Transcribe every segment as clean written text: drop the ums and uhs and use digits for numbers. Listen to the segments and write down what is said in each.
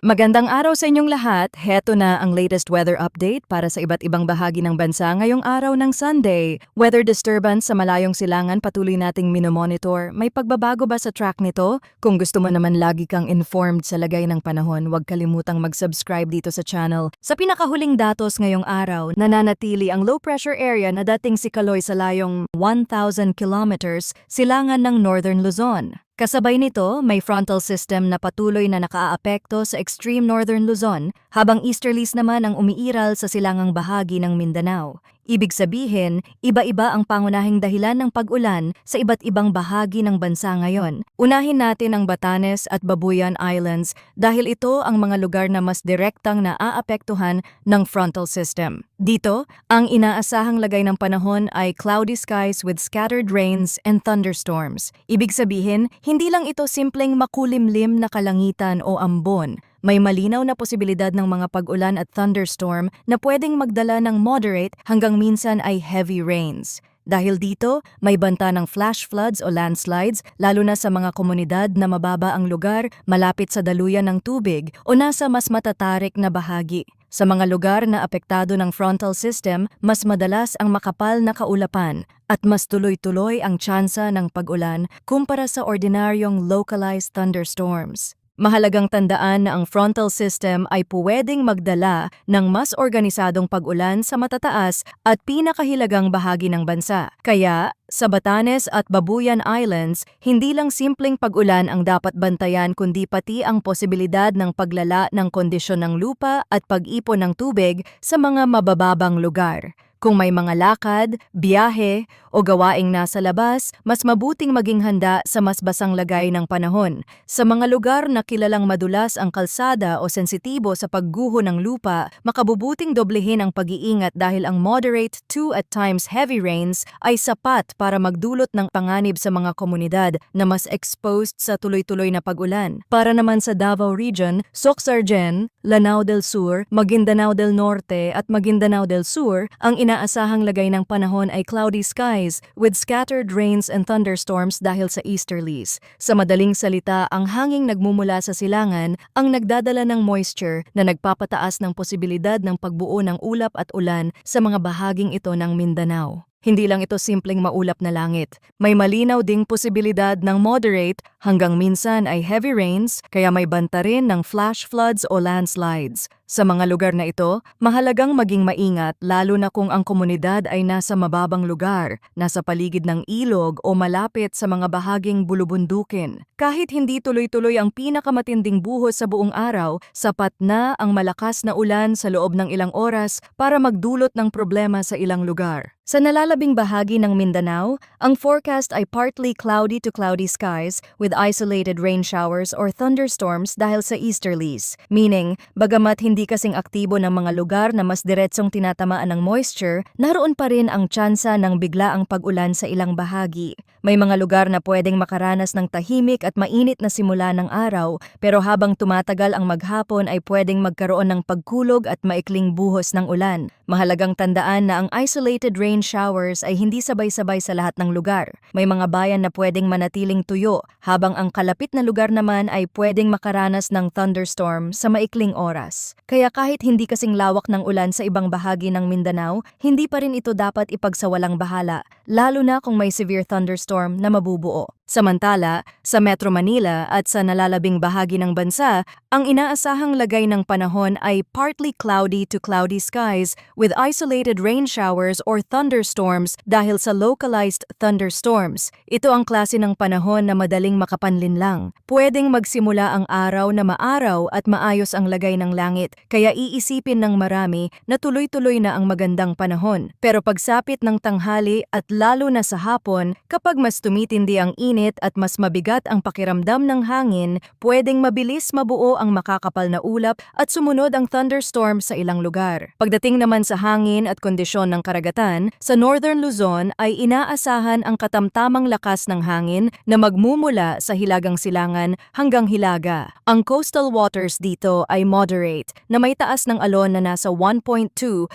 Magandang araw sa inyong lahat. Heto na ang latest weather update para sa iba't ibang bahagi ng bansa ngayong araw ng Sunday. Weather disturbance sa malayong silangan patuloy nating minomonitor. May pagbabago ba sa track nito? Kung gusto mo naman lagi kang informed sa lagay ng panahon, huwag kalimutang mag-subscribe dito sa channel. Sa pinakahuling datos ngayong araw, nananatili ang low pressure area na dating si Kaloy sa layong 1,000 kilometers silangan ng Northern Luzon. Kasabay nito, may frontal system na patuloy na nakaaapekto sa extreme northern Luzon, habang easterlies naman ang umiiral sa silangang bahagi ng Mindanao. Ibig sabihin, iba-iba ang pangunahing dahilan ng pag-ulan sa iba't ibang bahagi ng bansa ngayon. Unahin natin ang Batanes at Babuyan Islands dahil ito ang mga lugar na mas direktang naaapektuhan ng frontal system. Dito, ang inaasahang lagay ng panahon ay cloudy skies with scattered rains and thunderstorms. Ibig sabihin, hindi lang ito simpleng makulimlim na kalangitan o ambon. May malinaw na posibilidad ng mga pag-ulan at thunderstorm na pwedeng magdala ng moderate hanggang minsan ay heavy rains. Dahil dito, may banta ng flash floods o landslides lalo na sa mga komunidad na mababa ang lugar, malapit sa daluyan ng tubig o nasa mas matatarik na bahagi. Sa mga lugar na apektado ng frontal system, mas madalas ang makapal na kaulapan at mas tuloy-tuloy ang tsansa ng pag-ulan kumpara sa ordinaryong localized thunderstorms. Mahalagang tandaan na ang frontal system ay puwedeng magdala ng mas organisadong pag-ulan sa matataas at pinakahilagang bahagi ng bansa. Kaya, sa Batanes at Babuyan Islands, hindi lang simpleng pag-ulan ang dapat bantayan kundi pati ang posibilidad ng paglala ng kondisyon ng lupa at pag-ipon ng tubig sa mga mabababang lugar. Kung may mga lakad, biyahe o gawaing nasa labas, mas mabuting maging handa sa mas basang lagay ng panahon. Sa mga lugar na kilalang madulas ang kalsada o sensitibo sa pagguho ng lupa, makabubuting doblehin ang pag-iingat dahil ang moderate to at times heavy rains ay sapat para magdulot ng panganib sa mga komunidad na mas exposed sa tuloy-tuloy na pag-ulan. Para naman sa Davao Region, Soc-Sargen, Lanao del Sur, Maguindanao del Norte at Maguindanao del Sur, ang inaasahang lagay ng panahon ay cloudy skies with scattered rains and thunderstorms dahil sa easterlies. Sa madaling salita, ang hanging nagmumula sa silangan ang nagdadala ng moisture na nagpapataas ng posibilidad ng pagbuo ng ulap at ulan sa mga bahaging ito ng Mindanao. Hindi lang ito simpleng maulap na langit. May malinaw ding posibilidad ng moderate hanggang minsan ay heavy rains, kaya may banta rin ng flash floods o landslides. Sa mga lugar na ito, mahalagang maging maingat lalo na kung ang komunidad ay nasa mababang lugar, nasa paligid ng ilog o malapit sa mga bahaging bulubundukin. Kahit hindi tuloy-tuloy ang pinakamatinding buhos sa buong araw, sapat na ang malakas na ulan sa loob ng ilang oras para magdulot ng problema sa ilang lugar. Sa nalalabing bahagi ng Mindanao, ang forecast ay partly cloudy to cloudy skies with isolated rain showers or thunderstorms dahil sa easterlies, meaning bagamat hindi kasing aktibo ng mga lugar na mas diretsong tinatamaan ng moisture, naroon pa rin ang tsansa ng biglaang pag-ulan sa ilang bahagi. May mga lugar na pwedeng makaranas ng tahimik at mainit na simula ng araw, pero habang tumatagal ang maghapon ay pwedeng magkaroon ng pagkulog at maikling buhos ng ulan. Mahalagang tandaan na ang isolated rain showers ay hindi sabay-sabay sa lahat ng lugar. May mga bayan na pwedeng manatiling tuyo, habang ang kalapit na lugar naman ay pwedeng makaranas ng thunderstorm sa maikling oras. Kaya kahit hindi kasing lawak ng ulan sa ibang bahagi ng Mindanao, hindi pa rin ito dapat ipagsawalang bahala, lalo na kung may severe thunderstorm na mabubuo. Samantala, sa Metro Manila at sa nalalabing bahagi ng bansa, ang inaasahang lagay ng panahon ay partly cloudy to cloudy skies with isolated rain showers or thunderstorms dahil sa localized thunderstorms. Ito ang klase ng panahon na madaling makapanlin lang. Pwedeng magsimula ang araw na maaraw at maayos ang lagay ng langit, kaya iisipin ng marami na tuloy-tuloy na ang magandang panahon. Pero pagsapit ng tanghali at lalo na sa hapon, kapag mas tumitindi ang init at mas mabigat ang pakiramdam ng hangin, pwedeng mabilis mabuo ang makakapal na ulap at sumunod ang thunderstorm sa ilang lugar. Pagdating naman sa hangin at kondisyon ng karagatan, sa Northern Luzon ay inaasahan ang katamtamang lakas ng hangin na magmumula sa hilagang silangan hanggang hilaga. Ang coastal waters dito ay moderate na may taas ng alon na nasa 1.2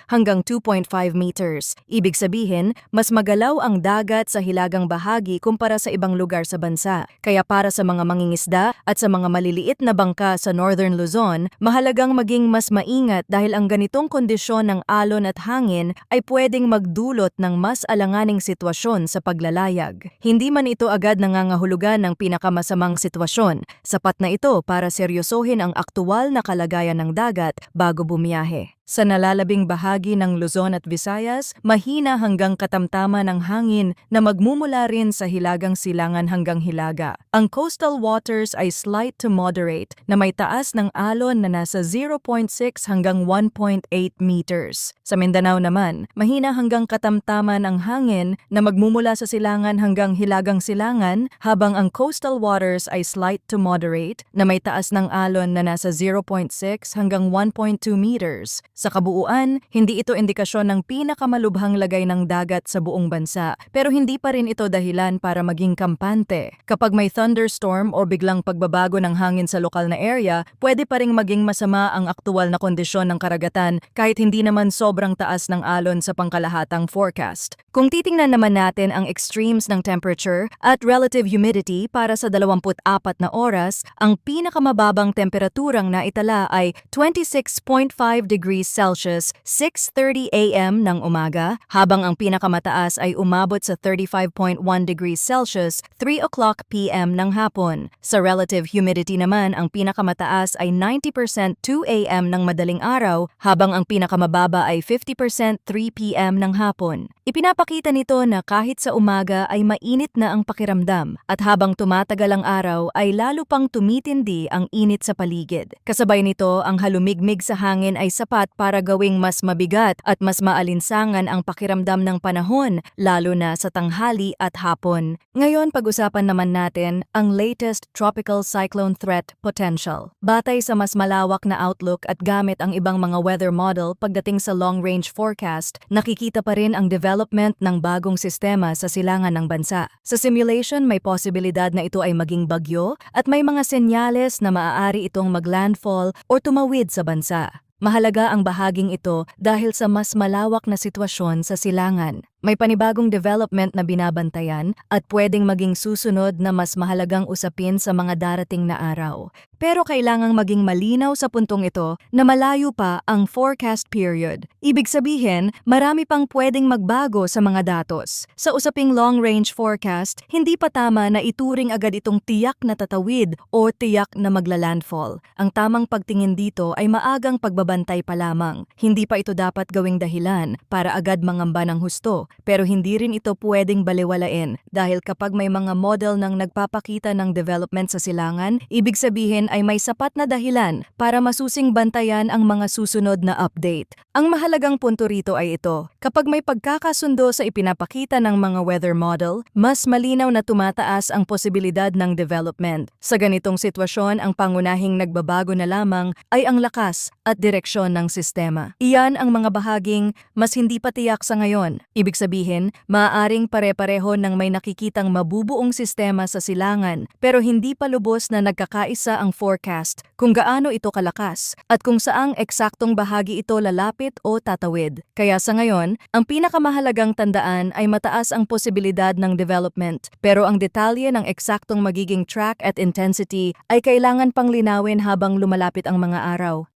hanggang 2.5 meters. Ibig sabihin, mas magalaw ang dagat sa hilagang bahagi kumpara sa ibang lugar lugar sa bansa. Kaya para sa mga mangingisda at sa mga maliliit na bangka sa Northern Luzon, mahalagang maging mas maingat dahil ang ganitong kondisyon ng alon at hangin ay pwedeng magdulot ng mas alanganing sitwasyon sa paglalayag. Hindi man ito agad nangangahulugan ng pinakamasamang sitwasyon, sapat na ito para seryosohin ang aktuwal na kalagayan ng dagat bago bumiyahe. Sa nalalabing bahagi ng Luzon at Visayas, mahina hanggang katamtaman ang hangin na magmumula rin sa hilagang silangan hanggang hilaga. Ang coastal waters ay slight to moderate na may taas ng alon na nasa 0.6 hanggang 1.8 meters. Sa Mindanao naman, mahina hanggang katamtaman ang hangin na magmumula sa silangan hanggang hilagang silangan, habang ang coastal waters ay slight to moderate na may taas ng alon na nasa 0.6 hanggang 1.2 meters. Sa kabuuan, hindi ito indikasyon ng pinakamalubhang lagay ng dagat sa buong bansa, pero hindi pa rin ito dahilan para maging kampante. Kapag may thunderstorm o biglang pagbabago ng hangin sa lokal na area, pwede pa ring maging masama ang aktuwal na kondisyon ng karagatan kahit hindi naman sobrang taas ng alon sa pangkalahatang forecast. Kung titingnan naman natin ang extremes ng temperature at relative humidity para sa 24 na oras, ang pinakamababang temperaturang naitala ay 26.5 degrees Celsius 6:30 a.m. ng umaga, habang ang pinakamataas ay umabot sa 35.1 degrees Celsius 3 o'clock p.m. ng hapon. Sa relative humidity naman, ang pinakamataas ay 90% 2 a.m. ng madaling araw, habang ang pinakamababa ay 50% 3 p.m. ng hapon. Ipinapakita nito na kahit sa umaga ay mainit na ang pakiramdam at habang tumatagal ang araw ay lalo pang tumitindi ang init sa paligid. Kasabay nito, ang halumigmig sa hangin ay sapat para gawing mas mabigat at mas maalinsangan ang pakiramdam ng panahon, lalo na sa tanghali at hapon. Ngayon, pag-usapan naman natin ang latest tropical cyclone threat potential. Batay sa mas malawak na outlook at gamit ang ibang mga weather model pagdating sa long-range forecast, nakikita pa rin ang development ng bagong sistema sa silangan ng bansa. Sa simulation, may posibilidad na ito ay maging bagyo at may mga senyales na maaari itong maglandfall o tumawid sa bansa. Mahalaga ang bahaging ito dahil sa mas malawak na sitwasyon sa silangan. May panibagong development na binabantayan at pwedeng maging susunod na mas mahalagang usapin sa mga darating na araw. Pero kailangang maging malinaw sa puntong ito na malayo pa ang forecast period. Ibig sabihin, marami pang pwedeng magbago sa mga datos. Sa usaping long-range forecast, hindi pa tama na ituring agad itong tiyak na tatawid o tiyak na maglalandfall. Ang tamang pagtingin dito ay maagang pagbabantay pa lamang. Hindi pa ito dapat gawing dahilan para agad mangamba ng husto. Pero hindi rin ito pwedeng baliwalain dahil kapag may mga model ng nagpapakita ng development sa silangan, ibig sabihin ay may sapat na dahilan para masusing bantayan ang mga susunod na update. Ang mahalagang punto rito ay ito: kapag may pagkakasundo sa ipinapakita ng mga weather model, mas malinaw na tumataas ang posibilidad ng development. Sa ganitong sitwasyon, ang pangunahing nagbabago na lamang ay ang lakas at direksyon ng sistema. Iyan ang mga bahaging mas hindi pa tiyak sa ngayon. Ibig sabihin, maaaring pare-pareho ng may nakikitang mabubuong sistema sa silangan pero hindi pa lubos na nagkakaisa ang forecast kung gaano ito kalakas at kung saang eksaktong bahagi ito lalapit o tatawid. Kaya sa ngayon, ang pinakamahalagang tandaan ay mataas ang posibilidad ng development pero ang detalye ng eksaktong magiging track at intensity ay kailangan pang linawin habang lumalapit ang mga araw.